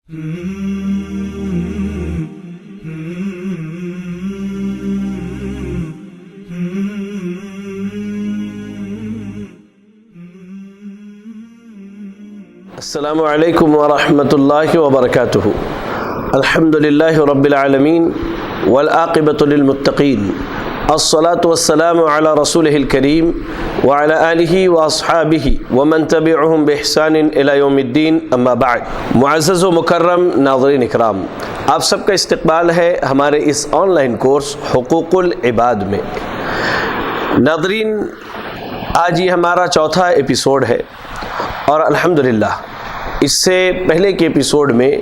السلام علیکم ورحمۃ اللہ وبرکاتہ۔ الحمد للہ رب العالمین والعاقبۃ للمتقین، الصلاۃ والسلام علی رسولہ الکریم وعلی آلہ واصحابہ ومن تبعہم بإحسان الی یوم الدین، اما بعد۔ معزز و مکرم ناظرین اکرام، آپ سب کا استقبال ہے ہمارے اس آن لائن کورس حقوق العباد میں۔ ناظرین، آج یہ ہمارا چوتھا ایپیسوڈ ہے اور الحمدللہ اس سے پہلے کے ایپیسوڈ میں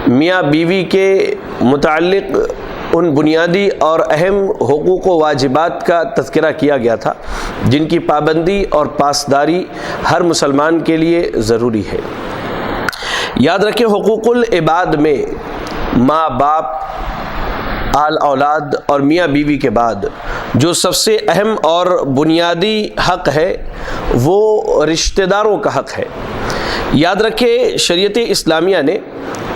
میاں بیوی کے متعلق ان بنیادی اور اہم حقوق و واجبات کا تذکرہ کیا گیا تھا جن کی پابندی اور پاسداری ہر مسلمان کے لیے ضروری ہے۔ یاد رکھیں، حقوق العباد میں ماں باپ، آل اولاد اور میاں بیوی کے بعد جو سب سے اہم اور بنیادی حق ہے وہ رشتہ داروں کا حق ہے۔ یاد رکھیں، شریعت اسلامیہ نے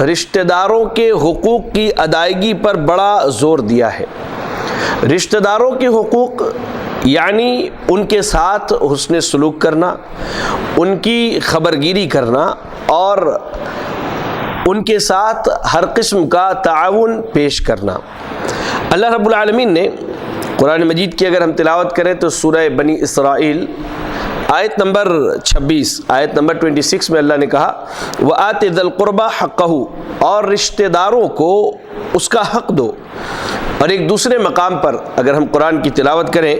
رشتہ داروں کے حقوق کی ادائیگی پر بڑا زور دیا ہے۔ رشتہ داروں کے حقوق یعنی ان کے ساتھ حسن سلوک کرنا، ان کی خبرگیری کرنا اور ان کے ساتھ ہر قسم کا تعاون پیش کرنا۔ اللہ رب العالمین نے قرآن مجید کی اگر ہم تلاوت کریں تو سورہ بنی اسرائیل آیت نمبر 26، آیت نمبر 26 میں اللہ نے کہا وَآتِ ذَا الْقُرْبَى حَقَّهُ، اور رشتہ داروں کو اس کا حق دو۔ اور ایک دوسرے مقام پر اگر ہم قرآن کی تلاوت کریں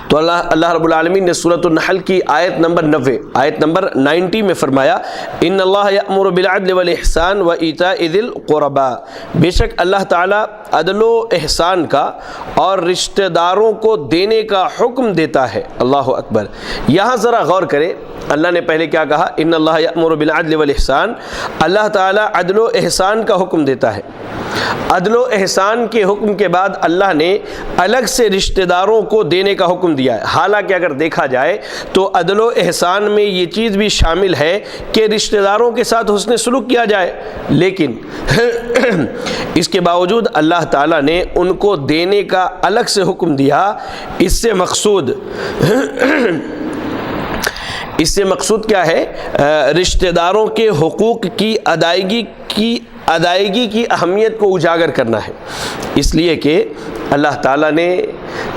تو اللہ رب العالمین نے سورۃ النحل کی آیت نمبر 90، آیت نمبر 90 میں فرمایا ان اللہ یأمر بالعدل والاحسان وایتاء ذی القربى، بے شک اللہ تعالیٰ عدل و احسان کا اور رشتہ داروں کو دینے کا حکم دیتا ہے۔ اللہ اکبر۔ یہاں ذرا غور کریں، اللہ نے پہلے کیا کہا؟ ان اللہ یأمر بالعدل والاحسان، اللہ تعالیٰ عدل و احسان کا حکم دیتا ہے۔ عدل و احسان کے حکم کے بعد اللہ نے الگ سے رشتہ داروں کو دینے کا حکم دیا ہے۔ حالانکہ اگر دیکھا جائے تو عدل و احسان میں یہ چیز بھی شامل ہے کہ رشتہ داروں کے ساتھ حسن سلوک کیا جائے، لیکن اس کے باوجود اللہ تعالیٰ نے ان کو دینے کا الگ سے حکم دیا۔ اس سے مقصود کیا ہے؟ رشتہ داروں کے حقوق کی ادائیگی کی اہمیت کو اجاگر کرنا ہے، اس لیے کہ اللہ تعالیٰ نے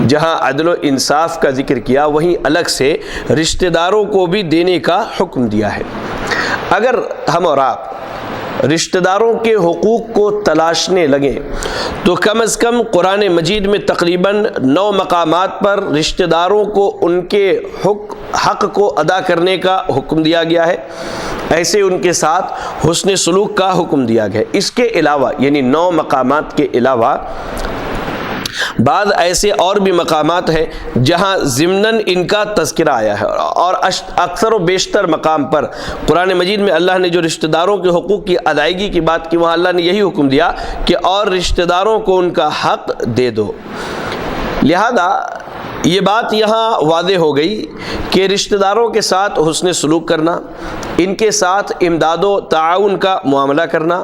جہاں عدل و انصاف کا ذکر کیا وہیں الگ سے رشتہ داروں کو بھی دینے کا حکم دیا ہے۔ اگر ہم اور آپ رشتہ داروں کے حقوق کو تلاشنے لگیں تو کم از کم قرآن مجید میں تقریباً 9 مقامات پر رشتہ داروں کو ان کے حق کو ادا کرنے کا حکم دیا گیا ہے، ایسے ان کے ساتھ حسن سلوک کا حکم دیا گیا ہے۔ اس کے علاوہ یعنی 9 مقامات کے علاوہ بعض ایسے اور بھی مقامات ہیں جہاں ضمناً ان کا تذکرہ آیا ہے، اور اکثر و بیشتر مقام پر قرآن مجید میں اللہ نے جو رشتہ داروں کے حقوق کی ادائیگی کی بات کی وہاں اللہ نے یہی حکم دیا کہ اور رشتہ داروں کو ان کا حق دے دو۔ لہذا یہ بات یہاں واضح ہو گئی کہ رشتہ داروں کے ساتھ حسن سلوک کرنا، ان کے ساتھ امداد و تعاون کا معاملہ کرنا،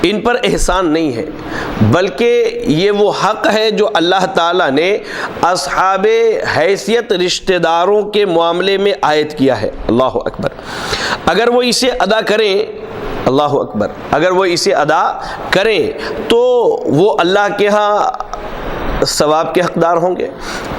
ان پر احسان نہیں ہے، بلکہ یہ وہ حق ہے جو اللہ تعالیٰ نے اصحاب حیثیت رشتہ داروں کے معاملے میں عائد کیا ہے۔ اللہ اکبر۔ اگر وہ اسے ادا کریں، اللہ اکبر، اگر وہ اسے ادا کریں تو وہ اللہ کے ہاں ثواب کے حقدار ہوں گے،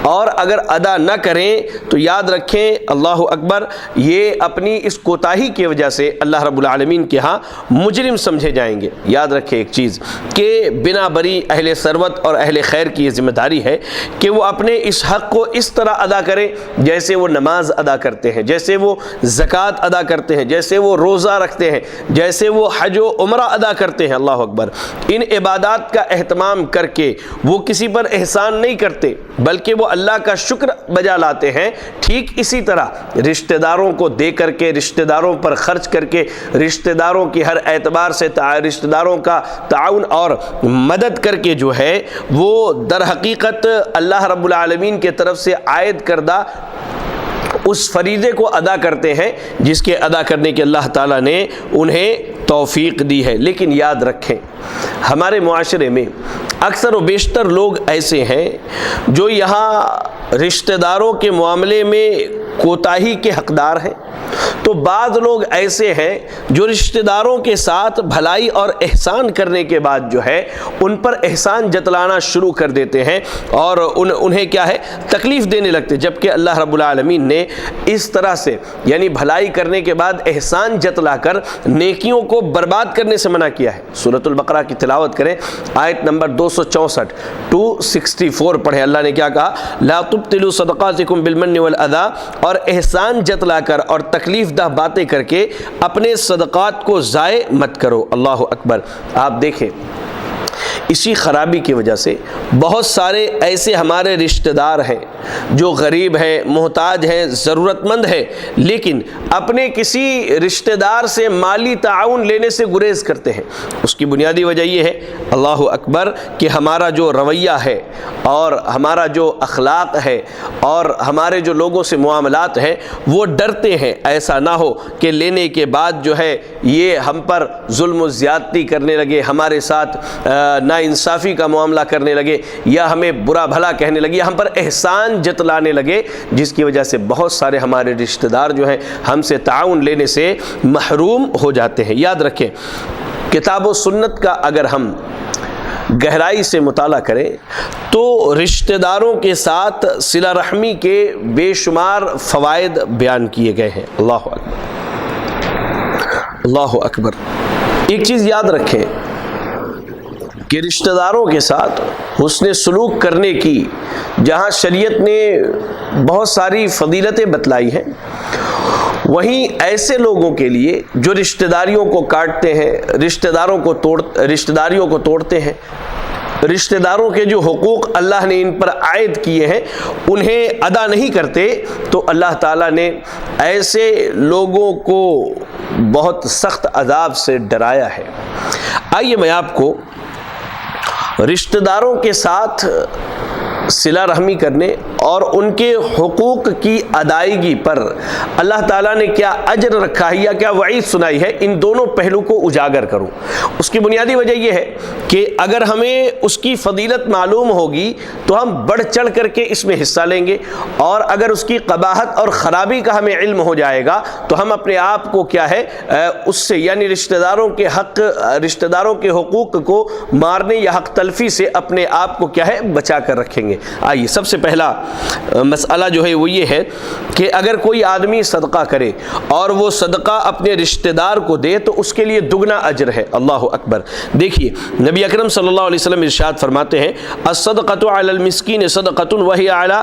اور اگر ادا نہ کریں تو یاد رکھیں، اللہ اکبر، یہ اپنی اس کوتاہی کی وجہ سے اللہ رب العالمین کے ہاں مجرم سمجھے جائیں گے۔ یاد رکھیں ایک چیز کہ بنا بری اہل ثروت اور اہل خیر کی یہ ذمہ داری ہے کہ وہ اپنے اس حق کو اس طرح ادا کریں جیسے وہ نماز ادا کرتے ہیں، جیسے وہ زکوٰۃ ادا کرتے ہیں، جیسے وہ روزہ رکھتے ہیں، جیسے وہ حج و عمرہ ادا کرتے ہیں۔ اللہ اکبر۔ ان عبادات کا اہتمام کر کے وہ کسی پر احسان نہیں کرتے بلکہ وہ اللہ کا شکر بجا لاتے ہیں۔ ٹھیک اسی طرح رشتہ داروں کو دے کر کے، رشتہ داروں پر خرچ کر کے، رشتہ داروں کی ہر اعتبار سے رشتہ داروں کا تعاون اور مدد کر کے جو ہے وہ در حقیقت اللہ رب العالمین کے طرف سے عائد کردہ اس فریضے کو ادا کرتے ہیں جس کے ادا کرنے کے اللہ تعالیٰ نے انہیں توفیق دی ہے۔ لیکن یاد رکھیں ہمارے معاشرے میں اکثر و بیشتر لوگ ایسے ہیں جو یہاں رشتہ داروں کے معاملے میں کوتاہی کے حقدار ہیں، تو بعض لوگ ایسے ہیں جو رشتہ داروں کے ساتھ بھلائی اور احسان کرنے کے بعد جو ہے ان پر احسان جتلانا شروع کر دیتے ہیں اور انہیں کیا ہے تکلیف دینے لگتے، جبکہ اللہ رب العالمین نے اس طرح سے یعنی بھلائی کرنے کے بعد احسان جتلا کر نیکیوں کو برباد کرنے سے منع کیا ہے۔ سورۃ البقرہ کی تلاوت کریں، آیت نمبر 264 264 پڑھیں۔ اللہ نے کیا کہا؟ لا تبطلوا صدقاتکم بالمن والاذی، اور احسان جتلا کر اور تکلیف دہ باتیں کر کے اپنے صدقات کو ضائع مت کرو۔ اللہ اکبر۔ آپ دیکھیں اسی خرابی کی وجہ سے بہت سارے ایسے ہمارے رشتہ دار ہیں جو غریب ہیں، محتاج ہیں، ضرورت مند ہیں، لیکن اپنے کسی رشتہ دار سے مالی تعاون لینے سے گریز کرتے ہیں۔ اس کی بنیادی وجہ یہ ہے اللہ اکبر کہ ہمارا جو رویہ ہے اور ہمارا جو اخلاق ہے اور ہمارے جو لوگوں سے معاملات ہیں وہ ڈرتے ہیں ایسا نہ ہو کہ لینے کے بعد جو ہے یہ ہم پر ظلم و زیادتی کرنے لگے، ہمارے ساتھ ناانصافی کا معاملہ کرنے لگے، یا ہمیں برا بھلا کہنے لگے، یا ہم پر احسان جتلانے لگے، جس کی وجہ سے بہت سارے ہمارے رشتہ دار جو ہیں ہم سے تعاون لینے سے محروم ہو جاتے ہیں۔ یاد رکھیں کتاب و سنت کا اگر ہم گہرائی سے مطالعہ کریں تو رشتہ داروں کے ساتھ صلہ رحمی کے بے شمار فوائد بیان کیے گئے ہیں۔ اللہ اکبر، اللہ اکبر۔ ایک چیز یاد رکھیں کہ رشتہ داروں کے ساتھ حسن سلوک کرنے کی جہاں شریعت نے بہت ساری فضیلتیں بتلائی ہیں، وہیں ایسے لوگوں کے لیے جو رشتہ داریوں کو کاٹتے ہیں، رشتہ داریوں کو توڑتے ہیں، رشتہ داروں کے جو حقوق اللہ نے ان پر عائد کیے ہیں انہیں ادا نہیں کرتے، تو اللہ تعالیٰ نے ایسے لوگوں کو بہت سخت عذاب سے ڈرایا ہے۔ آئیے میں آپ کو رشتہ داروں کے ساتھ صلہ رحمی کرنے اور ان کے حقوق کی ادائیگی پر اللہ تعالیٰ نے کیا اجر رکھا ہے یا کیا وعید سنائی ہے، ان دونوں پہلو کو اجاگر کروں۔ اس کی بنیادی وجہ یہ ہے کہ اگر ہمیں اس کی فضیلت معلوم ہوگی تو ہم بڑھ چڑھ کر کے اس میں حصہ لیں گے، اور اگر اس کی قباحت اور خرابی کا ہمیں علم ہو جائے گا تو ہم اپنے آپ کو کیا ہے اس سے یعنی رشتہ داروں کے حقوق کو مارنے یا حق تلفی سے اپنے آپ کو کیا ہے بچا کر رکھیں گے۔ آئیے سب سے پہلا مسئلہ جو ہے وہ یہ ہے کہ اگر کوئی آدمی صدقہ کرے اور وہ صدقہ اپنے رشتہ دار کو دے تو اس کے لیے دگنا اجر ہے۔ اللہ اکبر۔ دیکھیے نبی اکرم صلی اللہ علیہ وسلم ارشاد فرماتے ہیں الصدقۃ علی المسکین صدقۃ وہی علی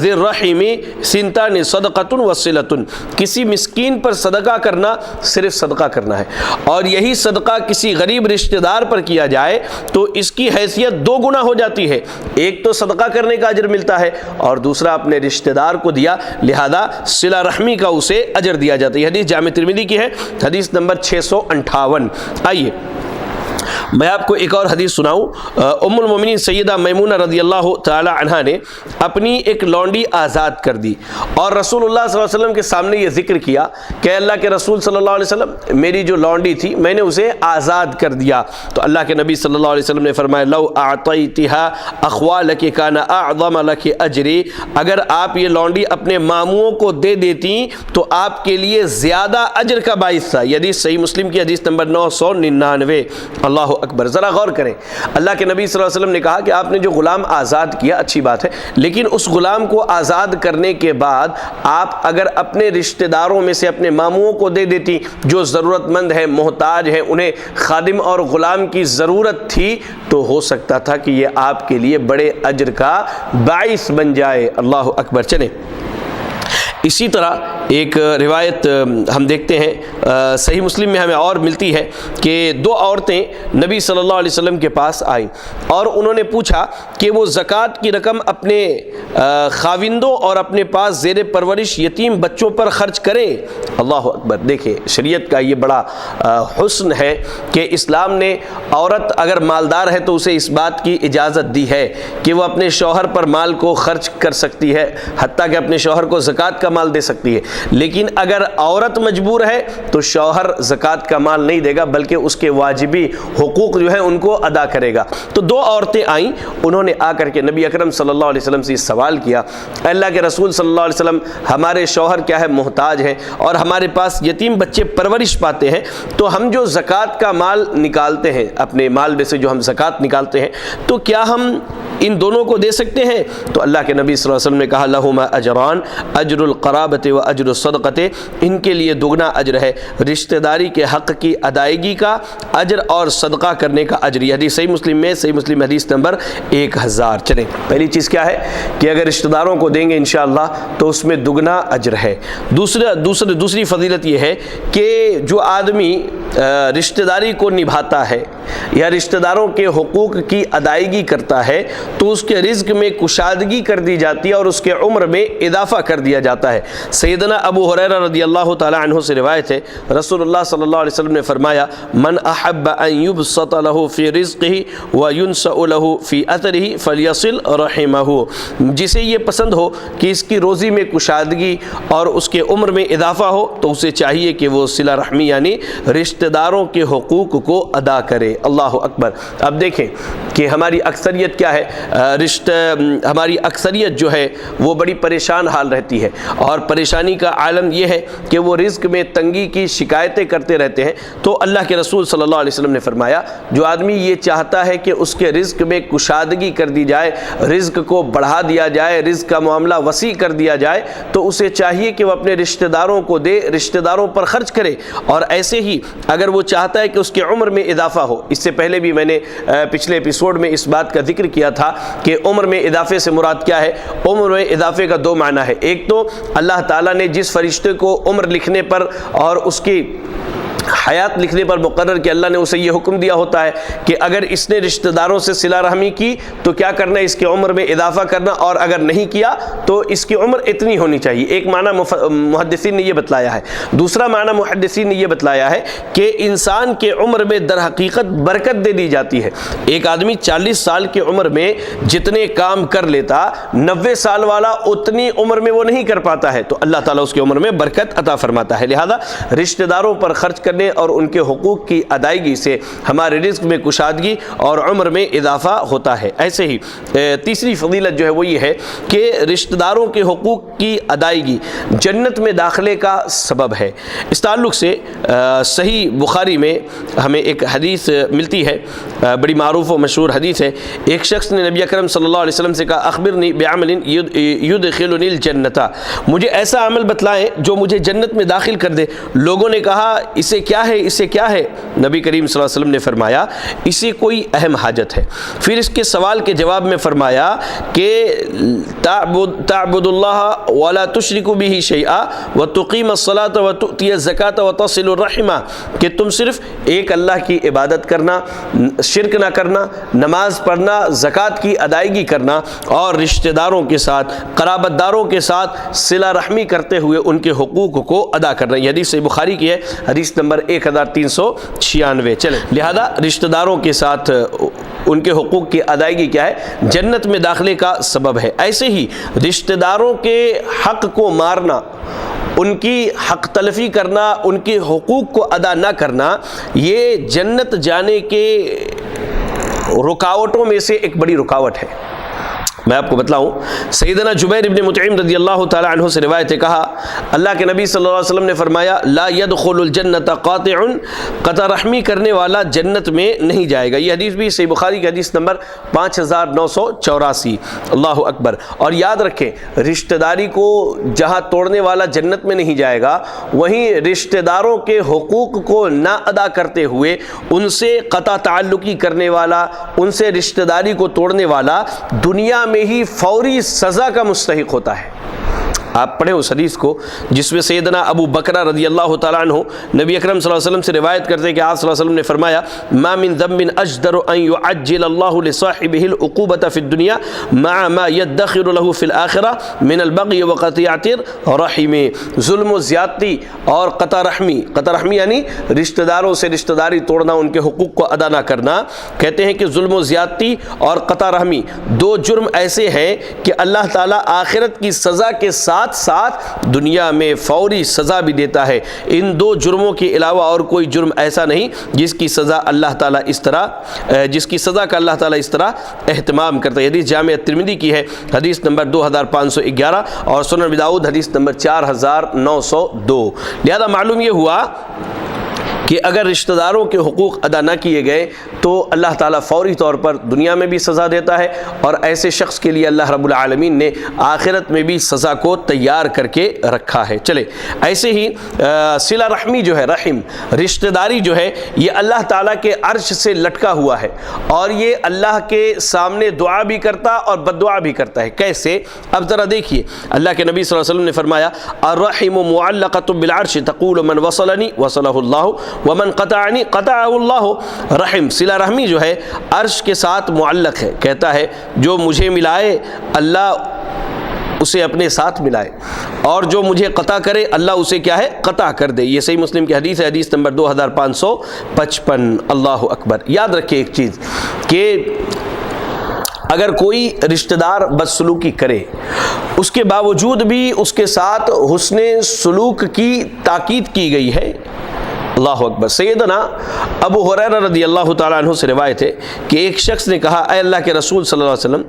ذی الرحم سنتان صدقۃ وصلۃ، کسی مسکین پر صدقہ کرنا صرف صدقہ کرنا ہے، اور یہی صدقہ کسی غریب رشتہ دار پر کیا جائے تو اس کی حیثیت دو گنا ہو جاتی ہے، ایک تو صدقہ کرنے کا اجر ملتا ہے اور دوسرا اپنے رشتہ دار کو دیا، لہذا صلہ رحمی کا اسے اجر دیا جاتا ہے۔ یہ حدیث جامع ترمذی کی ہے، حدیث نمبر 658۔ آئیے میں آپ کو ایک اور حدیث سناؤں۔ ام المومنین سیدہ میمونہ رضی اللہ تعالی عنہا نے اپنی ایک لونڈی آزاد کر دی اور رسول اللہ صلی اللہ علیہ وسلم کے سامنے یہ ذکر کیا کہ اللہ کے رسول صلی اللہ علیہ وسلم میری جو لونڈی تھی میں نے اسے آزاد کر دیا، تو اللہ کے نبی صلی اللہ علیہ وسلم نے فرمایا لو اعطیتها اخوالک کان اعظم لک اجری، اگر آپ یہ لونڈی اپنے ماموں کو دے دیتی تو آپ کے لیے زیادہ اجر کا باعث تھا۔ یہ حدیث صحیح مسلم کی حدیث نمبر 999۔ اللہ اکبر۔ ذرا غور کریں، اللہ کے نبی صلی اللہ علیہ وسلم نے کہا کہ آپ نے جو غلام آزاد کیا اچھی بات ہے، لیکن اس غلام کو آزاد کرنے کے بعد آپ اگر اپنے رشتہ داروں میں سے اپنے ماموں کو دے دیتی جو ضرورت مند ہے، محتاج ہے، انہیں خادم اور غلام کی ضرورت تھی، تو ہو سکتا تھا کہ یہ آپ کے لیے بڑے اجر کا باعث بن جائے۔ اللہ اکبر۔ چلیں اسی طرح ایک روایت ہم دیکھتے ہیں صحیح مسلم میں ہمیں اور ملتی ہے کہ دو عورتیں نبی صلی اللہ علیہ وسلم کے پاس آئیں اور انہوں نے پوچھا کہ وہ زکوٰۃ کی رقم اپنے خاوندوں اور اپنے پاس زیر پرورش یتیم بچوں پر خرچ کریں۔ اللہ اکبر۔ دیکھیں شریعت کا یہ بڑا حسن ہے کہ اسلام نے عورت اگر مالدار ہے تو اسے اس بات کی اجازت دی ہے کہ وہ اپنے شوہر پر مال کو خرچ کر سکتی ہے، حتیٰ کہ اپنے شوہر کو زکوٰۃ کا مال دے سکتی ہے، لیکن اگر عورت مجبور ہے تو شوہر زکوٰۃ کا مال نہیں دے گا بلکہ اس کے واجبی حقوق جو ہیں ان کو ادا کرے گا۔ تو دو عورتیں آئیں، انہوں نے آ کر کے نبی اکرم صلی اللہ علیہ وسلم سے سوال کیا، اللہ کے رسول صلی اللہ علیہ وسلم ہمارے شوہر کیا ہے محتاج ہیں اور ہمارے پاس یتیم بچے پرورش پاتے ہیں، تو ہم جو زکوٰۃ کا مال نکالتے ہیں، اپنے مال میں سے جو ہم زکوٰۃ نکالتے ہیں، تو کیا ہم ان دونوں کو دے سکتے ہیں؟ تو اللہ کے نبی صلی اللہ علیہ وسلم نے کہا لہما اجران، اجر القرابۃ و اجر الصدقۃ، ان کے لیے دگنا اجر ہے، رشتہ داری کے حق کی ادائیگی کا اجر اور صدقہ کرنے کا اجر۔ یہ حدیث صحیح مسلم میں، صحیح مسلم حدیث نمبر 1000۔ چلیں، پہلی چیز کیا ہے کہ اگر رشتہ داروں کو دیں گے انشاءاللہ تو اس میں دگنا اجر ہے۔ دوسری فضیلت یہ ہے کہ جو آدمی رشتہ داری کو نبھاتا ہے یا رشتہ داروں کے حقوق کی ادائیگی کرتا ہے تو اس کے رزق میں کشادگی کر دی جاتی ہے اور اس کے عمر میں اضافہ کر دیا جاتا ہے۔ سیدنا ابو ہریرہ رضی اللہ تعالی عنہ سے روایت ہے، رسول اللہ صلی اللہ علیہ وسلم نے فرمایا من احب ان یبسط له فی رزقه وینسأ له فی اثره فلیصل رحمه، جسے یہ پسند ہو کہ اس کی روزی میں کشادگی اور اس کے عمر میں اضافہ ہو تو اسے چاہیے کہ وہ صلہ رحمی یعنی رشتہ داروں کے حقوق کو ادا کرے۔ اللہ اکبر۔ اب دیکھیں کہ ہماری اکثریت کیا ہے، ہماری اکثریت جو ہے وہ بڑی پریشان حال رہتی ہے، اور پریشانی کا عالم یہ ہے کہ وہ رزق میں تنگی کی شکایتیں کرتے رہتے ہیں۔ تو اللہ کے رسول صلی اللہ علیہ وسلم نے فرمایا جو آدمی یہ چاہتا ہے کہ اس کے رزق میں کشادگی کر دی جائے، رزق کو بڑھا دیا جائے، رزق کا معاملہ وسیع کر دیا جائے، تو اسے چاہیے کہ وہ اپنے رشتہ داروں کو دے، رشتہ داروں پر خرچ کرے۔ اور ایسے ہی اگر وہ چاہتا ہے کہ اس کے عمر میں اضافہ ہو، اس سے پہلے بھی میں نے پچھلے ایپیسوڈ میں اس بات کا ذکر کیا تھا کہ عمر میں اضافے سے مراد کیا ہے۔ عمر میں اضافے کا دو معنی ہے، ایک تو اللہ تعالیٰ نے جس فرشتے کو عمر لکھنے پر اور اس کی حیات لکھنے پر مقرر کہ اللہ نے اسے یہ حکم دیا ہوتا ہے کہ اگر اس نے رشتہ داروں سے صلہ رحمی کی تو کیا کرنا ہے، اس کے عمر میں اضافہ کرنا، اور اگر نہیں کیا تو اس کی عمر اتنی ہونی چاہیے۔ ایک معنی محدثین نے یہ بتلایا ہے۔ دوسرا معنی محدثین نے یہ بتلایا ہے کہ انسان کے عمر میں در حقیقت برکت دے دی جاتی ہے۔ ایک آدمی 40 سال کی عمر میں جتنے کام کر لیتا 90 سال والا اتنی عمر میں وہ نہیں کر پاتا ہے، تو اللہ تعالیٰ اس کی عمر میں برکت عطا فرماتا ہے۔ لہذا رشتہ داروں پر خرچ کرنے اور ان کے حقوق کی ادائیگی سے ہمارے رزق میں کشادگی اور عمر میں اضافہ ہوتا ہے۔ ایسے ہی تیسری فضیلت جو ہے وہ یہ ہے کہ رشتہ داروں کے حقوق کی ادائیگی جنت میں داخلے کا سبب ہے۔ اس تعلق سے صحیح بخاری میں ہمیں ایک حدیث ملتی ہے، بڑی معروف و مشہور حدیث ہے۔ ایک شخص نے نبی اکرم صلی اللہ علیہ وسلم سے کہا اخبرنی بعمل یدخلنی الجنۃ، مجھے ایسا عمل بتلائیں جو مجھے جنت میں داخل کر دے۔ لوگوں نے کہا اسے کیا ہے، اسے کیا ہے؟ نبی کریم صلی اللہ علیہ وسلم نے فرمایا اسے کوئی اہم حاجت ہے۔ پھر اس کے سوال کے جواب میں فرمایا کہ تعبد اللہ ولا تشرک به شیئا وتقیم الصلاۃ وتؤتی الزکاۃ وتصل الرحم، کہ تم صرف ایک اللہ کی عبادت کرنا، شرک نہ کرنا، نماز پڑھنا، زکوٰۃ کی ادائیگی کرنا اور رشتہ داروں کے ساتھ، قرابت داروں کے ساتھ صلہ رحمی کرتے ہوئے ان کے حقوق کو ادا کرنا۔ یہ حدیث بخاری کی ہے، حدیث نمبر 1396۔ چلیں، لہذا رشتہ داروں کے ساتھ ان کے حقوق کی ادائیگی کیا ہے؟ جنت میں داخلے کا سبب ہے۔ ایسے ہی رشتہ داروں کے حق کو مارنا، ان کی حق تلفی کرنا، ان کے حقوق کو ادا نہ کرنا، یہ جنت جانے کے رکاوٹوں میں سے ایک بڑی رکاوٹ ہے۔ میں آپ کو بتلاؤں، سیدنا جبیر ابن مطعم رضی اللہ تعالی عنہ سے روایت ہے، کہا اللہ کے نبی صلی اللہ علیہ وسلم نے فرمایا لا يدخل الجنت قاطع، قطع رحمی کرنے والا جنت میں نہیں جائے گا۔ یہ حدیث بھی صحیح بخاری کی حدیث نمبر 5984۔ اللہ اکبر۔ اور یاد رکھیں رشتہ داری کو جہاں توڑنے والا جنت میں نہیں جائے گا، وہیں رشتہ داروں کے حقوق کو نہ ادا کرتے ہوئے ان سے قطع تعلقی کرنے والا، ان سے رشتہ داری کو توڑنے والا دنیا میں ہی فوری سزا کا مستحق ہوتا ہے۔ آپ پڑھیں اس حدیث کو جس میں سیدنا ابو بکرہ رضی اللہ تعالیٰ عنہ نبی اکرم صلی اللہ علیہ وسلم سے روایت کرتے ہیں کہ آپ صلی اللہ علیہ وسلم نے فرمایا ما من ذنب اجدر ان يعجل اللہ لصاحبہ العقوبۃ فی الدنیا مع ما يدخر له فی الآخرہ من البغی وقطیعۃ الرحم۔ ظلم و زیادتی اور قطع رحمی یعنی رشتہ داروں سے رشتہ داری توڑنا، ان کے حقوق کو ادا نہ کرنا۔ کہتے ہیں کہ ظلم و زیادتی اور قطع رحمی دو جرم ایسے ہیں کہ اللہ تعالیٰ آخرت کی سزا کے ساتھ ساتھ ساتھ دنیا میں فوری سزا بھی دیتا ہے۔ ان دو جرموں کے علاوہ اور کوئی جرم ایسا نہیں جس کی سزا کا اللہ تعالیٰ اس طرح اہتمام کرتا ہے۔ حدیث جامع ترمذی کی ہے، حدیث نمبر 2511، اور سنن ابی داؤد حدیث نمبر 4902۔ لہذا معلوم یہ ہوا کہ اگر رشتہ داروں کے حقوق ادا نہ کیے گئے تو اللہ تعالیٰ فوری طور پر دنیا میں بھی سزا دیتا ہے، اور ایسے شخص کے لیے اللہ رب العالمین نے آخرت میں بھی سزا کو تیار کر کے رکھا ہے۔ چلے ایسے ہی صلہ رحمی جو ہے، رحم رشتہ داری جو ہے، یہ اللہ تعالیٰ کے عرش سے لٹکا ہوا ہے، اور یہ اللہ کے سامنے دعا بھی کرتا اور بد دعا بھی کرتا ہے۔ کیسے؟ اب ذرا دیکھیے، اللہ کے نبی صلی اللہ علیہ وسلم نے فرمایا الرحم معلقۃ بالعرش تقول من وصلنی وصلہ اللہ ومن قطعنی قطعہ اللہ۔ رحم صلہ رحمی جو ہے عرش کے ساتھ معلق ہے، کہتا ہے جو مجھے ملائے اللہ اسے اپنے ساتھ ملائے، اور جو مجھے قطع کرے اللہ اسے کیا ہے؟ قطع کر دے۔ یہ صحیح مسلم کی حدیث ہے، حدیث نمبر 2555۔ اللہ اکبر۔ یاد رکھیں ایک چیز کہ اگر کوئی رشتہ دار بدسلوکی کرے، اس کے باوجود بھی اس کے ساتھ حسن سلوک کی تاکید کی گئی ہے۔ اللہ اکبر۔ سیدنا ابو ہریرہ رضی اللہ تعالیٰ عنہ سے روایت ہے کہ ایک شخص نے کہا اے اللہ کے رسول صلی اللہ علیہ وسلم،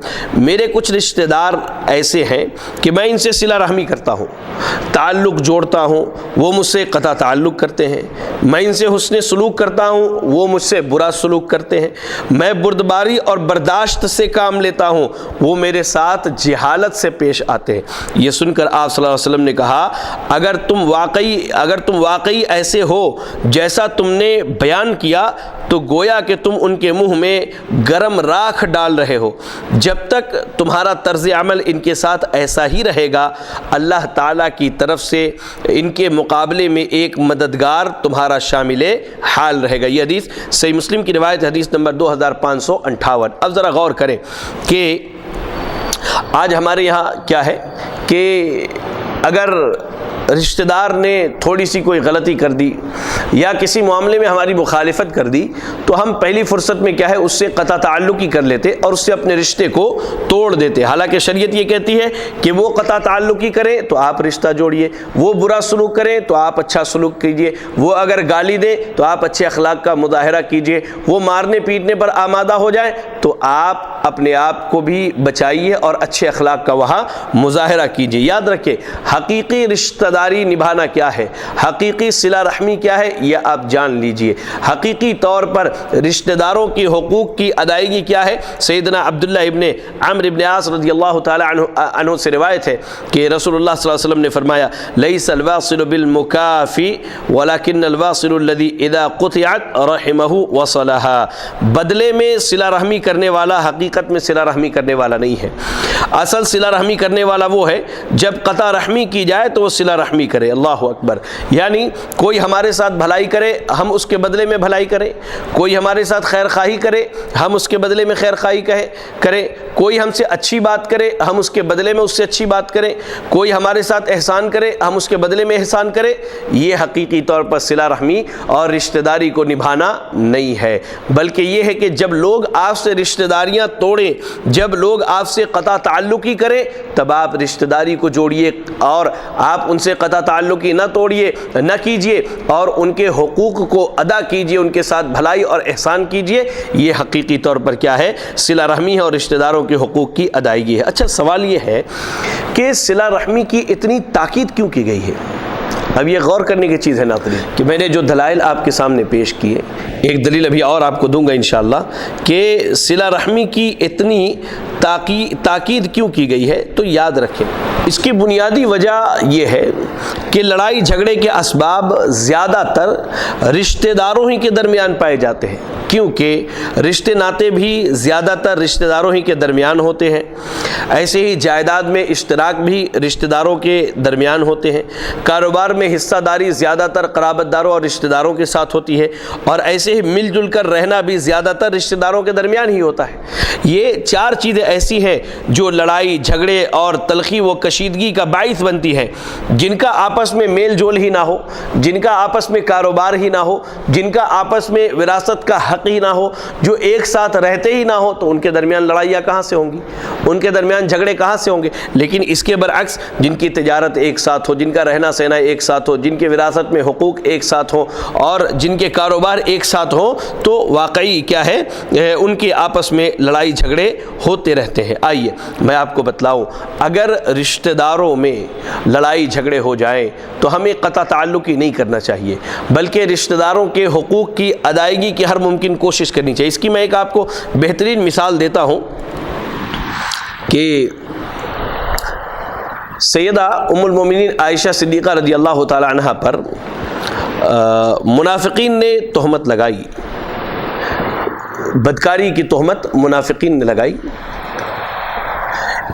میرے کچھ رشتہ دار ایسے ہیں کہ میں ان سے صلہ رحمی کرتا ہوں، تعلق جوڑتا ہوں، وہ مجھ سے قطع تعلق کرتے ہیں، میں ان سے حسن سلوک کرتا ہوں، وہ مجھ سے برا سلوک کرتے ہیں، میں بردباری اور برداشت سے کام لیتا ہوں، وہ میرے ساتھ جہالت سے پیش آتے ہیں۔ یہ سن کر آپ صلی اللہ علیہ وسلم نے کہا اگر تم واقعی ایسے ہو جیسا تم نے بیان کیا تو گویا کہ تم ان کے منہ میں گرم راکھ ڈال رہے ہو۔ جب تک تمہارا طرز عمل ان کے ساتھ ایسا ہی رہے گا، اللہ تعالیٰ کی طرف سے ان کے مقابلے میں ایک مددگار تمہارا شامل حال رہے گا۔ یہ حدیث صحیح مسلم کی روایت حدیث نمبر 2558۔ اب ذرا غور کریں کہ آج ہمارے یہاں کیا ہے کہ اگر رشتہ دار نے تھوڑی سی کوئی غلطی کر دی یا کسی معاملے میں ہماری مخالفت کر دی تو ہم پہلی فرصت میں کیا ہے اس سے قطع تعلقی کر لیتے اور اس سے اپنے رشتے کو توڑ دیتے۔ حالانکہ شریعت یہ کہتی ہے کہ وہ قطع تعلقی کرے تو آپ رشتہ جوڑیے، وہ برا سلوک کریں تو آپ اچھا سلوک کیجیے، وہ اگر گالی دے تو آپ اچھے اخلاق کا مظاہرہ کیجیے، وہ مارنے پیٹنے پر آمادہ ہو جائیں تو آپ اپنے آپ کو بھی بچائیے اور اچھے اخلاق کا وہاں مظاہرہ کیجیے۔ یاد رکھیں حقیقی رشتہ داری نبھانا کیا ہے، حقیقی صلہ رحمی کیا ہے، یہ آپ جان لیجئے۔ حقیقی طور پر رشتہ داروں کی حقوق کی ادائیگی کیا ہے؟ سیدنا عبداللہ ابن عمرو ابن عاص رضی اللہ تعالی عنہ سے روایت ہے کہ رسول اللہ صلی اللہ علیہ وسلم نے فرمایا لیس الواصل بالمکافی ولکن الواصل الذی اذا قطعت رحمہ وصلها۔ بدلے میں صلہ رحمی کرنے والا حقیقت میں صلہ رحمی کرنے والا نہیں ہے۔ اصل صلہ رحمی کرنے والا وہ ہے جب قطع رحمی کی جائے تو وہ صلہ رحمی کرے۔ اللہ اکبر۔ یعنی کوئی ہمارے ساتھ بھلائی کرے ہم اس کے بدلے میں بھلائی کریں، کوئی ہمارے ساتھ خیر خواہی کرے ہم اس کے بدلے میں خیر خواہی کریں، کوئی ہم سے اچھی بات کرے ہم اس کے بدلے میں اس سے اچھی بات کریں، کوئی ہمارے ساتھ احسان کرے ہم اس کے بدلے میں احسان کریں۔ یہ حقیقی طور پر صلہ رحمی اور رشتہ داری کو نبھانا نہیں ہے، بلکہ یہ ہے کہ جب لوگ آپ سے رشتہ داریاں توڑیں، جب لوگ آپ سے قطع تعلقی کریں تب آپ رشتہ داری کو جوڑیے اور آپ ان سے قطع تعلقی نہ توڑیے، نہ کیجیے اور ان کے حقوق کو ادا کیجیے، ان کے ساتھ بھلائی اور احسان کیجیے۔ یہ حقیقی طور پر کیا ہے؟ صلہ رحمی ہے اور رشتہ داروں کے حقوق کی ادائیگی ہے۔ اچھا سوال یہ ہے کہ صلہ رحمی کی اتنی تاکید کیوں کی گئی ہے؟ اب یہ غور کرنے کی چیز ہے ناظرین کہ میں نے جو دلائل آپ کے سامنے پیش کیے، ایک دلیل ابھی اور آپ کو دوں گا انشاءاللہ کہ صلہ رحمی کی اتنی تاکید کیوں کی گئی ہے، تو یاد رکھیں اس کی بنیادی وجہ یہ ہے کہ لڑائی جھگڑے کے اسباب زیادہ تر رشتہ داروں ہی کے درمیان پائے جاتے ہیں، کیونکہ رشتے ناطے بھی زیادہ تر رشتہ داروں ہی کے درمیان ہوتے ہیں۔ ایسے ہی جائیداد میں اشتراک بھی رشتہ داروں کے درمیان ہوتے ہیں، کاروبار میں حصہ داری زیادہ تر قرابت داروں اور رشتہ داروں کے ساتھ ہوتی ہے، اور ایسے ہی مل جل کر رہنا بھی زیادہ تر رشتہ داروں کے درمیان ہی ہوتا ہے۔ یہ 4 چیزیں ایسی ہیں جو لڑائی جھگڑے اور تلخی و کشیدگی کا باعث بنتی ہیں. جن کا آپس میں میل جول ہی نہ ہو، جن کا آپس میں کاروبار ہی نہ ہو، جن کا آپس میں وراثت کا حق ہی نہ ہو، جو ایک ساتھ رہتے ہی نہ ہو، تو ان کے درمیان لڑائیاں کہاں سے ہوں گی، ان کے درمیان جھگڑے کہاں سے ہوں گے. لیکن اس کے برعکس جن کی تجارت ایک ساتھ ہو، جن کا رہنا سہنا ایک ساتھ ہو، جن کے وراثت میں حقوق ایک ساتھ ہوں اور جن کے کاروبار ایک ساتھ ہوں، تو واقعی کیا ہے ان کے آپس میں لڑائی جھگڑے ہوتے رہتے ہیں. آئیے میں آپ کو بتلاؤں، اگر رشتہ داروں میں لڑائی جھگڑے ہو جائیں تو ہمیں قطع تعلق ہی نہیں کرنا چاہیے، بلکہ رشتہ داروں کے حقوق کی ادائیگی کی ہر ممکن کوشش کرنی چاہیے. اس کی میں ایک آپ کو بہترین مثال دیتا ہوں کہ سیدہ ام المومنین عائشہ صدیقہ رضی اللہ تعالی عنہ پر منافقین نے تہمت لگائی، بدکاری کی تہمت منافقین نے لگائی.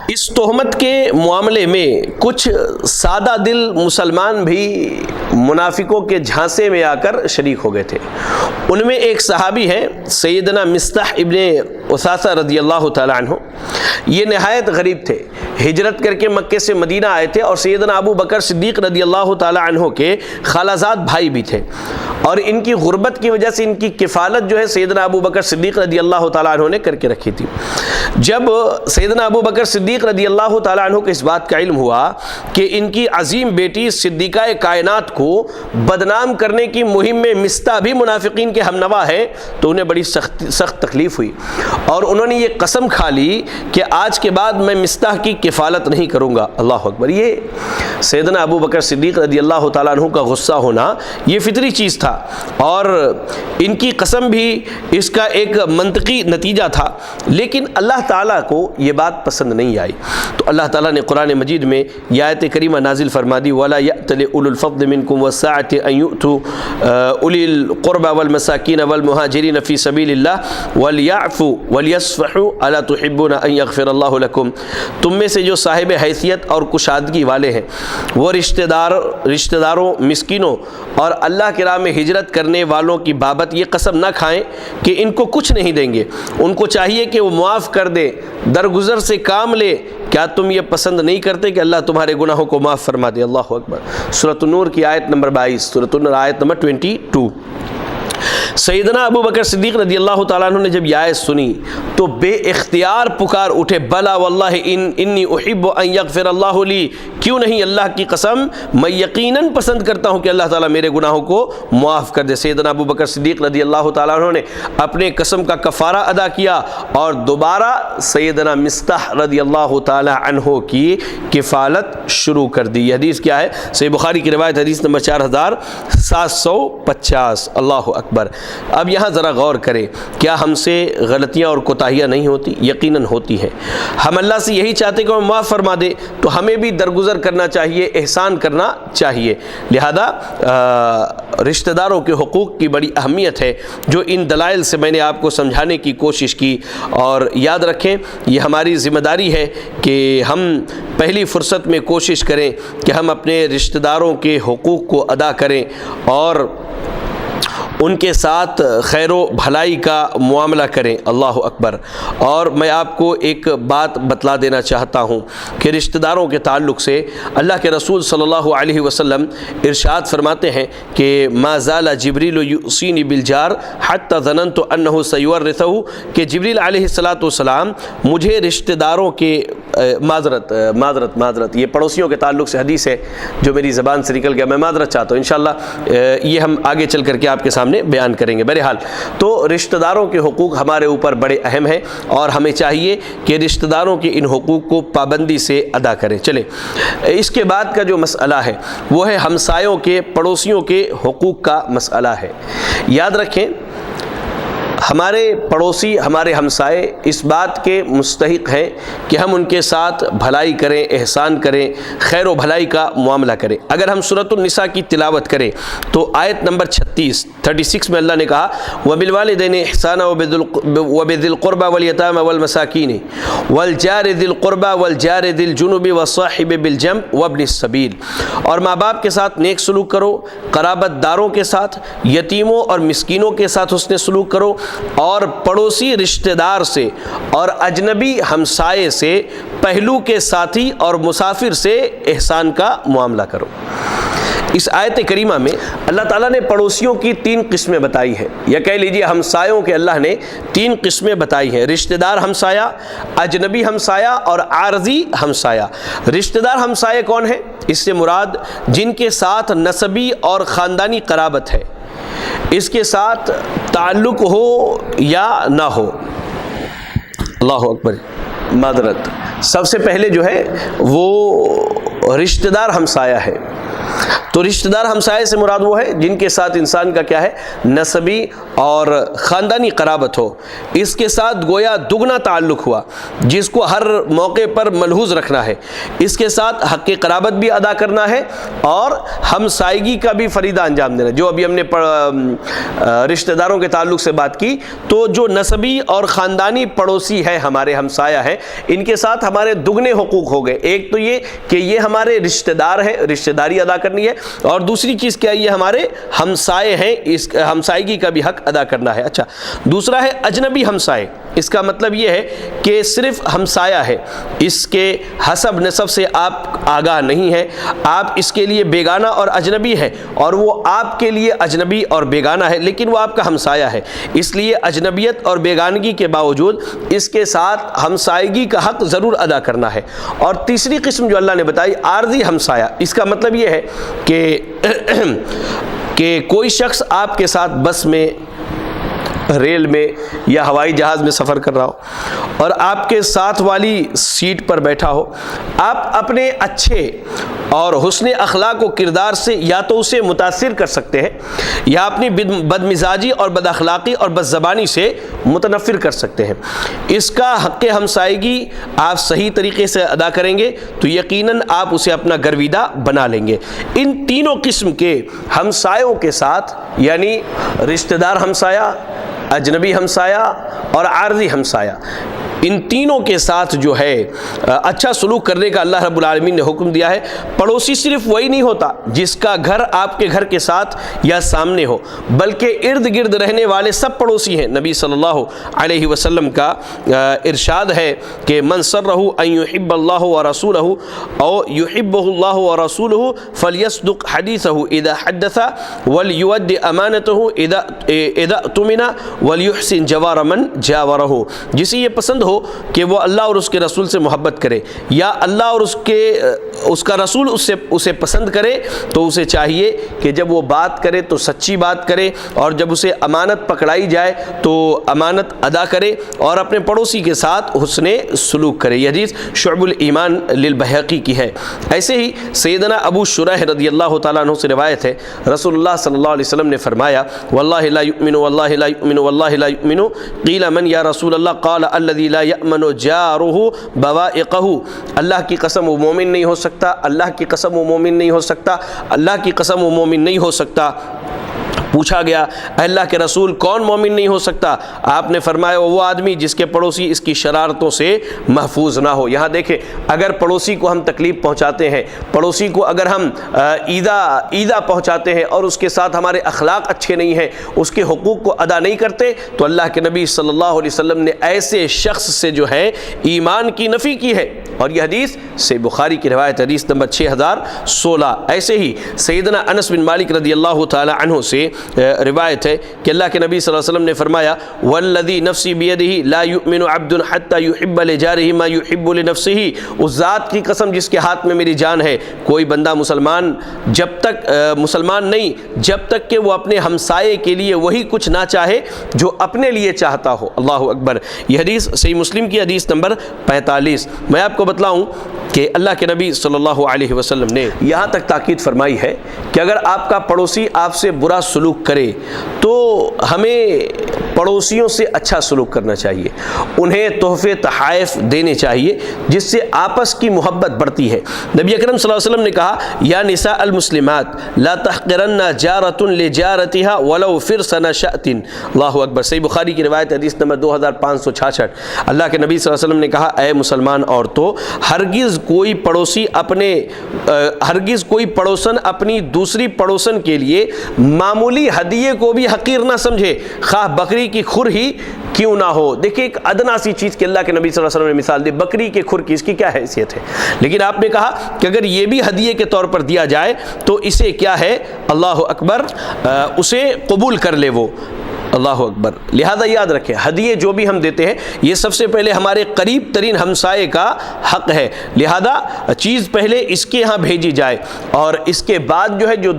اس تہمت کے معاملے میں کچھ سادہ دل مسلمان بھی منافقوں کے جھانسے میں آ کر شریک ہو گئے تھے. ان میں ایک صحابی ہیں سیدنا مصطح ابن اثاثہ رضی اللہ تعالی عنہ. یہ نہایت غریب تھے، ہجرت کر کے مکے سے مدینہ آئے تھے اور سیدنا ابو بکر صدیق رضی اللہ تعالی عنہ کے خالازاد بھائی بھی تھے، اور ان کی غربت کی وجہ سے ان کی کفالت جو ہے سیدنا ابو بکر صدیق رضی اللہ تعالی عنہ نے کر کے رکھی تھی. جب سیدنا ابو بکر صدیق رضی اللہ تعالی عنہ کو اس بات کا علم ہوا کہ ان کی عظیم بیٹی صدیقہ کائنات کو بدنام کرنے کی مہم میں مصطح بھی منافقین کے ہم نوا ہے، تو انہیں بڑی سخت تکلیف ہوئی اور انہوں نے یہ قسم کھا لی کہ آج کے بعد میں مصطح کی کفالت نہیں کروں گا. اللہ اکبر. یہ سیدنا ابو بکر صدیق رضی اللہ تعالیٰ عنہ کا غصہ ہونا یہ فطری چیز تھا، اور ان کی قسم بھی اس کا ایک منطقی نتیجہ تھا، لیکن اللہ تعالیٰ کو یہ بات پسند نہیں آئی. تو اللہ تعالیٰ نے قرآن مجید میں یہ آیت کریمہ نازل فرما دی، وَلَا يَأْتَلِ أُولُو الْفَضْلِ مِنْكُمْ وَالسَّعَةِ أَنْ يُؤْتُوا أُولِي الْقُرْبَى وَالْمَسَاكِينَ وَالْمُهَاجِرِينَ فِي سَبِيلِ اللَّهِ وَلْيَعْفُوا وَلْيَصْفَحُوا أَلَا تُحِبُّونَ أَنْ يَغْفِرَ اللَّهُ لَكُمْ. تم میں سے جو صاحب حیثیت اور کشادگی والے ہیں وہ رشتہ داروں، مسکینوں اور اللہ کی راہ میں ہجرت کرنے والوں کی بابت یہ قسم نہ کھائیں کہ ان کو کچھ نہیں دیں گے. ان کو چاہیے کہ وہ معاف کر دے، درگزر سے کام لے. کیا تم یہ پسند نہیں کرتے کہ اللہ تمہارے گناہوں کو معاف فرما دے؟ اللہ اکبر. سورۃ النور کی آیت نمبر 22، سورۃ النور آیت نمبر 22. سیدنا ابو بکر صدیق رضی اللہ تعالیٰ عنہ نے جب یہ آیت سنی تو بے اختیار پکار اٹھے، بلا واللہ انی احب ان یغفر اللہ لی. کیوں نہیں؟ اللہ کی قسم میں یقیناً پسند کرتا ہوں کہ اللہ تعالیٰ میرے گناہوں کو معاف کر دے. سیدنا ابو بکر صدیق رضی اللہ تعالیٰ عنہ نے اپنے قسم کا کفارہ ادا کیا اور دوبارہ سیدنا مصطح رضی اللہ تعالیٰ عنہ کی کفالت شروع کر دی. یہ حدیث کیا ہے؟ صحیح بخاری کی روایت، حدیث نمبر 4750. اللہ اکبر. اب یہاں ذرا غور کریں، کیا ہم سے غلطیاں اور کوتاہیاں نہیں ہوتی؟ یقیناً ہوتی ہیں. ہم اللہ سے یہی چاہتے کہ وہ معاف فرما دے، تو ہمیں بھی درگزر کرنا چاہیے، احسان کرنا چاہیے. لہذا رشتہ داروں کے حقوق کی بڑی اہمیت ہے، جو ان دلائل سے میں نے آپ کو سمجھانے کی کوشش کی. اور یاد رکھیں یہ ہماری ذمہ داری ہے کہ ہم پہلی فرصت میں کوشش کریں کہ ہم اپنے رشتہ داروں کے حقوق کو ادا کریں اور ان کے ساتھ خیر و بھلائی کا معاملہ کریں. اللہ اکبر. اور میں آپ کو ایک بات بتلا دینا چاہتا ہوں کہ رشتہ داروں کے تعلق سے اللہ کے رسول صلی اللہ علیہ وسلم ارشاد فرماتے ہیں کہ ما زال جبریل یوصینی بالجار حتی ظننت انہ سیورثہ، کہ جبریل علیہ السلام مجھے رشتہ داروں کے معذرت یہ پڑوسیوں کے تعلق سے حدیث ہے جو میری زبان سے نکل گیا، میں معذرت چاہتا ہوں. انشاءاللہ یہ ہم آگے چل کر کے آپ کے سامنے بیان کریں گے. بہرحال تو رشتہ داروں کے حقوق ہمارے اوپر بڑے اہم ہیں اور ہمیں چاہیے کہ رشتہ داروں کے ان حقوق کو پابندی سے ادا کریں. چلیں اس کے بعد کا جو مسئلہ ہے وہ ہے ہمسایوں کے، پڑوسیوں کے حقوق کا مسئلہ ہے. یاد رکھیں ہمارے پڑوسی، ہمارے ہمسائے اس بات کے مستحق ہیں کہ ہم ان کے ساتھ بھلائی کریں، احسان کریں، خیر و بھلائی کا معاملہ کریں. اگر ہم سورۃ النساء کی تلاوت کریں تو آیت نمبر 36 میں اللہ نے کہا وَبِالْوَالِدَيْنِ إِحْسَانًا وَبِذِي الْقُرْبَى وَالْيَتَامَى وَالْمَسَاكِينِ وَالْجَارِ ذِي الْقُرْبَى وَالْجَارِ ذِي الْجُنُبِ وَالصَّاحِبِ بِالْجَنبِ وَابْنِ السَّبِيلِ. اور ماں باپ کے ساتھ نیک سلوک کرو، قرابت داروں کے ساتھ، یتیموں اور مسکینوں کے ساتھ حسن سلوک کرو، اور پڑوسی رشتہ دار سے اور اجنبی ہمسائے سے، پہلو کے ساتھی اور مسافر سے احسان کا معاملہ کرو۔ اس آیت کریمہ میں اللہ تعالیٰ نے پڑوسیوں کی 3 قسمیں بتائی ہیں، یا کہہ لیجیے ہمسایوں کے اللہ نے 3 قسمیں بتائی ہیں: رشتہ دار ہمسایہ، اجنبی ہمسایہ اور عارضی ہمسایہ۔ رشتہ دار ہمسایہ کون ہیں؟ اس سے مراد جن کے ساتھ نسبی اور خاندانی قرابت ہے، اس کے ساتھ تعلق ہو یا نہ ہو۔ اللہ اکبر، معذرت، سب سے پہلے جو ہے وہ رشتہ دار ہمسایہ ہے۔ تو رشتہ دار ہمسائے سے مراد وہ ہے جن کے ساتھ انسان کا کیا ہے؟ نسبی اور خاندانی قرابت ہو، اس کے ساتھ گویا دگنا تعلق ہوا، جس کو ہر موقع پر ملحوظ رکھنا ہے، اس کے ساتھ حق قرابت بھی ادا کرنا ہے اور ہمسائیگی کا بھی فریضہ انجام دینا۔ جو ابھی ہم نے رشتہ داروں کے تعلق سے بات کی، تو جو نسبی اور خاندانی پڑوسی ہے، ہمارے ہمسایہ ہیں، ان کے ساتھ ہمارے دگنے حقوق ہو گئے۔ ایک تو یہ کہ یہ ہمارے رشتہ دار ہیں، رشتہ داری ادا کرنی ہے، اور دوسری چیز کیا؟ یہ ہمارے ہمسائے ہیں، اس ہمسائیگی کا بھی حق ادا کرنا ہے۔ اچھا، دوسرا ہے اجنبی ہمسائے۔ اس کا مطلب یہ ہے کہ صرف ہمسایہ ہے، اس کے حسب نسب سے آپ آگاہ نہیں ہیں، آپ اس کے لیے بیگانہ اور اجنبی ہے، اور وہ آپ کے لیے اجنبی اور بیگانہ ہے، لیکن وہ آپ کا ہمسایہ ہے، اس لیے اجنبیت اور بیگانگی کے باوجود اس کے ساتھ ہمسائیگی کا حق ضرور ادا کرنا ہے۔ اور تیسری قسم جو اللہ نے بتائی، عارضی ہمسایہ، اس کا مطلب یہ ہے کہ کوئی شخص آپ کے ساتھ بس میں، ریل میں یا ہوائی جہاز میں سفر کر رہا ہو اور آپ کے ساتھ والی سیٹ پر بیٹھا ہو، آپ اپنے اچھے اور حسن اخلاق و کردار سے یا تو اسے متاثر کر سکتے ہیں، یا اپنی بدمزاجی اور بد اخلاقی اور بد زبانی سے متنفر کر سکتے ہیں۔ اس کا حق ہمسائیگی آپ صحیح طریقے سے ادا کریں گے تو یقیناً آپ اسے اپنا گرویدہ بنا لیں گے۔ ان تینوں قسم کے ہمسایوں کے ساتھ، یعنی رشتہ دار ہمسایہ، اجنبی ہمسایہ اور عارضی ہمسایہ، ان تینوں کے ساتھ جو ہے اچھا سلوک کرنے کا اللہ رب العالمین نے حکم دیا ہے۔ پڑوسی صرف وہی نہیں ہوتا جس کا گھر آپ کے گھر کے ساتھ یا سامنے ہو، بلکہ ارد گرد رہنے والے سب پڑوسی ہیں۔ نبی صلی اللہ علیہ وسلم کا ارشاد ہے کہ من سرہ ان یحب اللہ ورسولہ او یحبہ اللہ ورسولہ فلیصدق حدیثہ اذا حدث ولیؤد امانتہ اذا اؤتمن ولیحسن جوار من جاورہ۔ جسے یہ پسند ہو کہ وہ اللہ اور اس کے رسول سے محبت کرے، یا اللہ اور اس کا رسول اسے پسند کرے، تو اسے چاہیے کہ جب وہ بات کرے تو سچی بات کرے، اور جب اسے امانت پکڑائی جائے تو امانت ادا کرے، اور اپنے پڑوسی کے ساتھ حسن سلوک کرے۔ یہ حدیث شعب الایمان للبیہقی کی ہے۔ ایسے ہی سیدنا ابو شریح رضی اللہ تعالیٰ عنہ سے روایت ہے، رسول اللہ صلی اللہ علیہ وسلم نے فرمایا، واللہ لا یؤمن واللہ لا یؤمن واللہ لا یؤمن، قیل من یا رسول اللہ، قال الذی لا یأمن جارہ بوائقہ۔ اللہ کی قسم وہ مومن نہیں ہو سکتا، اللہ کی قسم وہ مومن نہیں ہو سکتا، اللہ کی قسم وہ مومن نہیں ہو سکتا۔ پوچھا گیا، اللہ کے رسول کون مومن نہیں ہو سکتا؟ آپ نے فرمایا وہ آدمی جس کے پڑوسی اس کی شرارتوں سے محفوظ نہ ہو۔ یہاں دیکھیں، اگر پڑوسی کو ہم تکلیف پہنچاتے ہیں، پڑوسی کو اگر ہم ایذا پہنچاتے ہیں اور اس کے ساتھ ہمارے اخلاق اچھے نہیں ہیں، اس کے حقوق کو ادا نہیں کرتے، تو اللہ کے نبی صلی اللہ علیہ وسلم نے ایسے شخص سے جو ہے ایمان کی نفی کی ہے۔ اور یہ حدیث سے بخاری کی روایت، حدیث نمبر 6016۔ ایسے ہی سیدنا انس بن مالک رضی اللہ تعالی عنہ سے روایت ہے کہ اللہ کے نبی صلی اللہ علیہ وسلم نے فرمایا، والذی نفسی بیدہ لا یؤمن عبد حتی یحب لجارہ ما یحب لنفسہ۔ اس ذات کی قسم جس کے ہاتھ میں میری جان ہے، کوئی بندہ مسلمان نہیں جب تک کہ وہ اپنے ہمسائے کے لیے وہی کچھ نہ چاہے جو اپنے لیے چاہتا ہو۔ اللہ اکبر۔ یہ حدیث صحیح مسلم کی حدیث نمبر 45۔ میں آپ کو بتلاؤں کہ اللہ کے نبی صلی اللہ علیہ وسلم نے یہاں تک تاکید فرمائی ہے کہ اگر آپ کا پڑوسی آپ سے برا سلوک کرے تو ہمیں پڑوسیوں سے اچھا سلوک کرنا چاہیے، انہیں تحفے تحائف دینے چاہیے، جس سے آپس کی محبت بڑھتی ہے۔ نبی اکرم صلی اللہ علیہ وسلم نے کہا، یا نساء المسلمات لا تحقرن جارۃ لجارتها ولو فرسن شأت۔ اللہ اکبر۔ صحیح بخاری کی روایت حدیث نمبر 2566۔ اللہ کے نبی صلی اللہ علیہ وسلم نے کہا، اے مسلمان عورتوں، ہرگز کوئی پڑوسن اپنی دوسری پڑوسن کے لیے معمولی ہدیے کو بھی حقیر نہ سمجھے، خواہ بکری کی کھر ہی کیوں نہ ہو۔ دیکھیں ایک ادنا سی چیز کہ اللہ کے نبی صلی اللہ علیہ وسلم نے مثال دی، بکری کے کھر کی اس کی کیا حیثیت ہے، لیکن آپ نے کہا کہ اگر یہ بھی ہدیے کے طور پر دیا جائے تو اسے کیا ہے، اللہ اکبر، اسے قبول کر لے وہ، اللہ اکبر۔ لہذا یاد رکھیں ہدیے جو بھی ہم دیتے ہیں یہ سب سے پہلے ہمارے قریب ترین ہمسائے کا حق ہے، لہذا چیز پہلے اس کے ہاں بھیجی جائے اور اس کے بعد جو ہے جو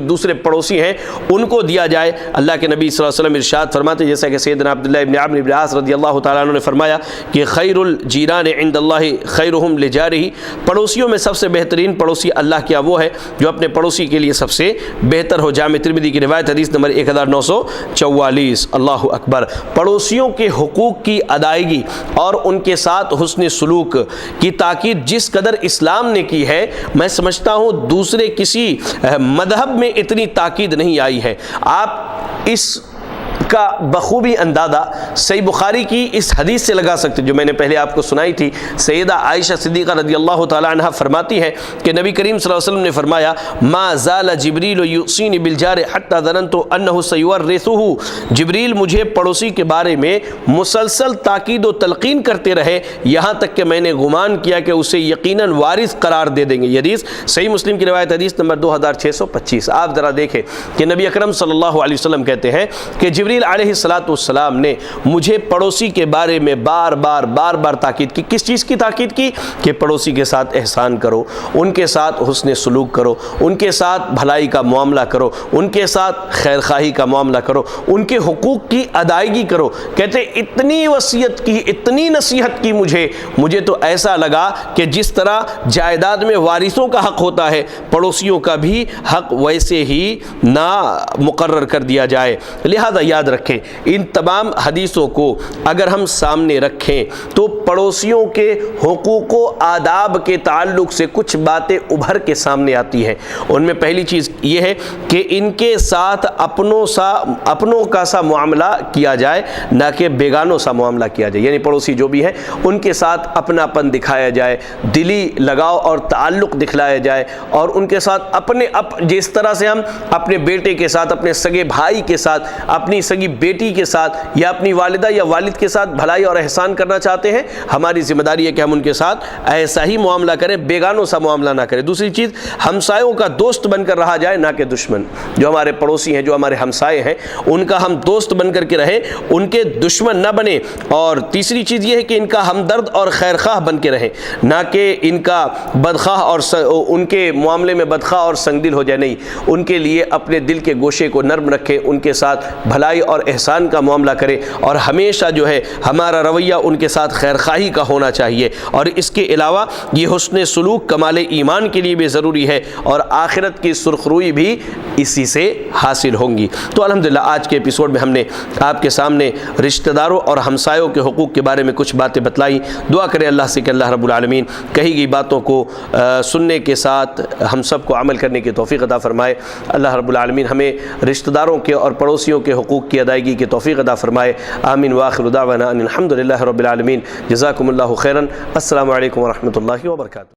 دوسرے پڑوسی ہیں ان کو دیا جائے۔ اللہ کے نبی صلی اللہ علیہ وسلم ارشاد فرماتے جیسا کہ سیدنا عبداللہ ابن عمرو بن عاص رضی اللہ تعالیٰ عنہ نے فرمایا کہ خیر الجیران عند اللہ خیرہم لجارہ، پڑوسیوں میں سب سے بہترین پڑوسی اللہ کیا وہ ہے جو اپنے پڑوسی کے لیے سب سے بہتر ہو۔ جامع ترمذی کی روایت حدیث نمبر 1944۔ اللہ اکبر۔ پڑوسیوں کے حقوق کی ادائیگی اور ان کے ساتھ حسن سلوک کی تاکید جس قدر اسلام نے کی ہے، میں سمجھتا ہوں دوسرے کسی مذہب میں اتنی تاکید نہیں آئی ہے۔ آپ اس کا بخوبی اندازہ صحیح بخاری کی اس حدیث سے لگا سکتے جو میں نے پہلے آپ کو سنائی تھی۔ سیدہ عائشہ صدیقہ رضی اللہ تعالی عنہ فرماتی ہے کہ نبی کریم صلی اللہ علیہ وسلم نے فرمایا ما زال جبریل یوصینی بالجار حتی ظننت انہ سیورثہ، جبریل مجھے پڑوسی کے بارے میں مسلسل تاکید و تلقین کرتے رہے یہاں تک کہ میں نے گمان کیا کہ اسے یقیناً وارث قرار دے دیں گے۔ یہ حدیث صحیح مسلم کی روایت حدیث نمبر 2625۔ آپ ذرا دیکھیں کہ نبی اکرم صلی اللہ علیہ وسلم کہتے ہیں کہ جبریل علیہ السلام نے مجھے پڑوسی کے بارے میں بار بار تاکید کی۔ کس چیز کی تاکید کی؟ کہ پڑوسی کے ساتھ احسان کرو، ان کے ساتھ حسن سلوک کرو، ان کے ساتھ بھلائی کا معاملہ کرو، ان کے ساتھ خیر خواہی کا معاملہ کرو، ان کے حقوق کی ادائیگی کرو۔ کہتے اتنی وصیت کی، اتنی نصیحت کی مجھے تو ایسا لگا کہ جس طرح جائیداد میں وارثوں کا حق ہوتا ہے پڑوسیوں کا بھی حق ویسے ہی نہ مقرر کر دیا جائے۔ لہذا یاد رکھیں ان تمام حدیثوں کو اگر ہم سامنے رکھیں تو پڑوسیوں کے حقوق و آداب کے تعلق سے کچھ باتیں ابھر کے سامنے آتی ہیں۔ ان میں پہلی چیز یہ ہے کہ ان کے ساتھ اپنوں کا سا معاملہ کیا جائے، نہ کہ بیگانوں سا معاملہ کیا جائے، یعنی پڑوسی جو بھی ہیں ان کے ساتھ اپناپن دکھایا جائے، دلی لگاؤ اور تعلق دکھلایا جائے، اور ان کے ساتھ جس طرح سے ہم اپنے بیٹے کے ساتھ، اپنے سگے بھائی کے ساتھ، اپنی سگی بیٹی کے ساتھ یا اپنی والدہ یا والد کے ساتھ بھلائی اور احسان کرنا چاہتے ہیں، ہماری ذمہ داری ہے کہ ہم ان کے ساتھ ایسا ہی معاملہ کریں، بیگانوں سا معاملہ نہ کریں۔ دوسری چیز، ہمسایوں کا دوست بن کر رہا جائے نہ کہ دشمن۔ جو ہمارے پڑوسی ہیں، جو ہمارے ہمسائے ہیں، ان کا ہم دوست بن کر کے رہیں، ان کے دشمن نہ بنیں۔ اور تیسری چیز یہ ہے کہ ان کا ہمدرد اور خیرخواہ بن کے رہیں، نہ کہ ان کا بدخواہ اور ان کے معاملے میں بدخواہ اور سنگ دل ہو جائے، نہیں، ان کے لیے اپنے دل کے گوشے کو نرم رکھیں، ان کے ساتھ بھلائی اور احسان کا معاملہ کرے، اور ہمیشہ جو ہے ہمارا رویہ ان کے ساتھ خیرخواہی کا ہونا چاہیے۔ اور اس کے علاوہ یہ حسن سلوک کمال ایمان کے لیے بھی ضروری ہے، اور آخرت کی سرخروئی بھی اسی سے حاصل ہوں گی۔ تو الحمدللہ آج کے ایپیسوڈ میں ہم نے آپ کے سامنے رشتہ داروں اور ہمسایوں کے حقوق کے بارے میں کچھ باتیں بتلائیں۔ دعا کریں اللہ سے کہ اللہ رب العالمین کہی گئی باتوں کو سننے کے ساتھ ہم سب کو عمل کرنے کی توفیق عطا فرمائے۔ اللہ رب العالمین ہمیں رشتہ داروں کے اور پڑوسیوں کے حقوق کی ادائیگی کی توفیق عطا فرمائے۔ آمین وآخر دعوانا ان الحمد للہ رب العالمین۔ جزاکم اللہ خیرا۔ السلام علیکم ورحمۃ اللہ وبرکاتہ۔